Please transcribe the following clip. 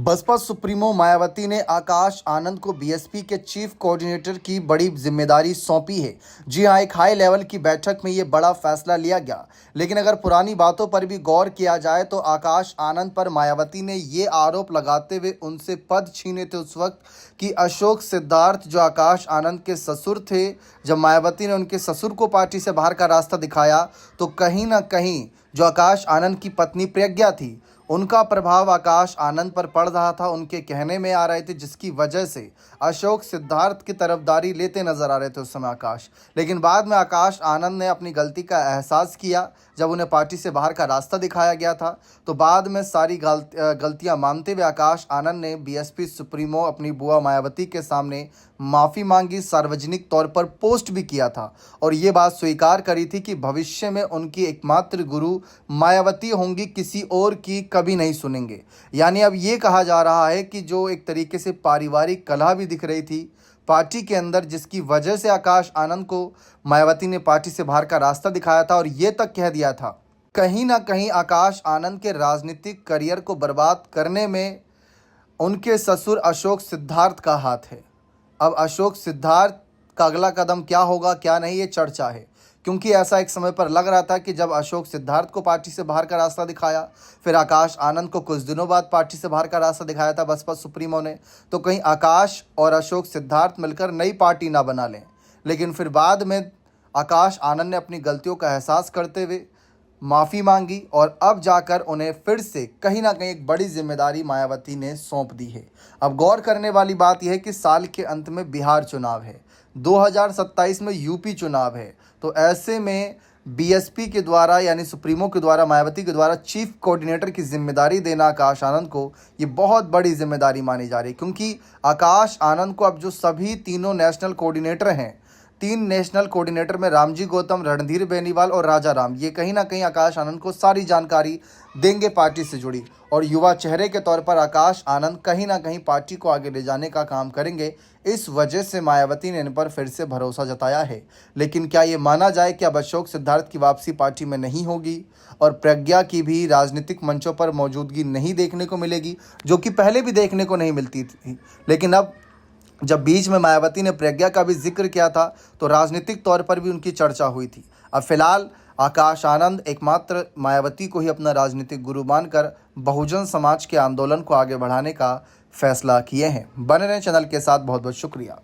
Baspa supremo Mayawati ने आकाश आनंद को BSP के चीफ कोऑर्डिनेटर की बड़ी जिम्मेदारी सौंपी है। जी हां, एक हाई लेवल की बैठक में ये बड़ा फैसला लिया गया। लेकिन अगर पुरानी बातों पर भी गौर किया जाए तो आकाश आनंद पर मायावती ने ये आरोप लगाते हुए उनसे पद छीने थे उस वक्त कि अशोक सिद्धार्थ जो आकाश आनंद के ससुर थे, जब मायावती ने उनके ससुर को पार्टी से बाहर का रास्ता दिखाया तो कहीं ना कहीं जो आकाश आनंद की पत्नी प्रज्ञा थी, उनका प्रभाव आकाश आनंद पर पड़ रहा था, उनके कहने में आ रहे थे, जिसकी वजह से अशोक सिद्धार्थ की तरफदारी लेते नजर आ रहे थे उस समय आकाश। लेकिन बाद में आकाश आनंद ने अपनी गलती का एहसास किया जब उन्हें पार्टी से बाहर का रास्ता दिखाया गया था। तो बाद में सारी गलतियां मानते हुए आकाश आनंद ने बीएसपी सुप्रीमो अपनी बुआ मायावती के सामने माफ़ी मांगी, सार्वजनिक तौर पर पोस्ट भी किया था और ये बात स्वीकार करी थी कि भविष्य में उनकी एकमात्र गुरु मायावती होंगी, किसी और की कभी नहीं सुनेंगे। यानी अब ये कहा जा रहा है कि जो एक तरीके से पारिवारिक कलह भी दिख रही थी पार्टी के अंदर, जिसकी वजह से आकाश आनंद को मायावती ने पार्टी से बाहर का रास्ता दिखाया था और ये तक कह दिया था, कहीं ना कहीं आकाश आनंद के राजनीतिक करियर को बर्बाद करने में उनके ससुर अशोक सिद्धार्थ का हाथ है। अब अशोक सिद्धार्थ का अगला कदम क्या होगा क्या नहीं, ये चर्चा है, क्योंकि ऐसा एक समय पर लग रहा था कि जब अशोक सिद्धार्थ को पार्टी से बाहर का रास्ता दिखाया, फिर आकाश आनंद को कुछ दिनों बाद पार्टी से बाहर का रास्ता दिखाया था बसपा सुप्रीमो ने, तो कहीं आकाश और अशोक सिद्धार्थ मिलकर नई पार्टी ना बना लें। लेकिन फिर बाद में आकाश आनंद ने अपनी गलतियों का एहसास करते हुए माफ़ी मांगी और अब जाकर उन्हें फिर से कहीं ना कहीं एक बड़ी जिम्मेदारी मायावती ने सौंप दी है। अब गौर करने वाली बात यह है कि साल के अंत में बिहार चुनाव है, 2027 में यूपी चुनाव है, तो ऐसे में बीएसपी के द्वारा यानी सुप्रीमो के द्वारा मायावती के द्वारा चीफ कोऑर्डिनेटर की जिम्मेदारी देना आकाश आनंद को, ये बहुत बड़ी जिम्मेदारी मानी जा रही है। क्योंकि आकाश आनंद को अब जो सभी तीनों नेशनल कोऑर्डिनेटर हैं, 3 नेशनल कोऑर्डिनेटर में रामजी गौतम, रणधीर बेनीवाल और राजा राम, ये कहीं ना कहीं आकाश आनंद को सारी जानकारी देंगे पार्टी से जुड़ी, और युवा चेहरे के तौर पर आकाश आनंद कहीं ना कहीं पार्टी को आगे ले जाने का काम करेंगे। इस वजह से मायावती ने इन पर फिर से भरोसा जताया है। लेकिन क्या ये माना जाए कि अब अशोक सिद्धार्थ की वापसी पार्टी में नहीं होगी और प्रज्ञा की भी राजनीतिक मंचों पर मौजूदगी नहीं देखने को मिलेगी, जो कि पहले भी देखने को नहीं मिलती थी। लेकिन अब जब बीच में मायावती ने प्रज्ञा का भी जिक्र किया था तो राजनीतिक तौर पर भी उनकी चर्चा हुई थी। अब फिलहाल आकाश आनंद एकमात्र मायावती को ही अपना राजनीतिक गुरु मानकर बहुजन समाज के आंदोलन को आगे बढ़ाने का फैसला किए हैं। बने रहें चैनल के साथ, बहुत बहुत शुक्रिया।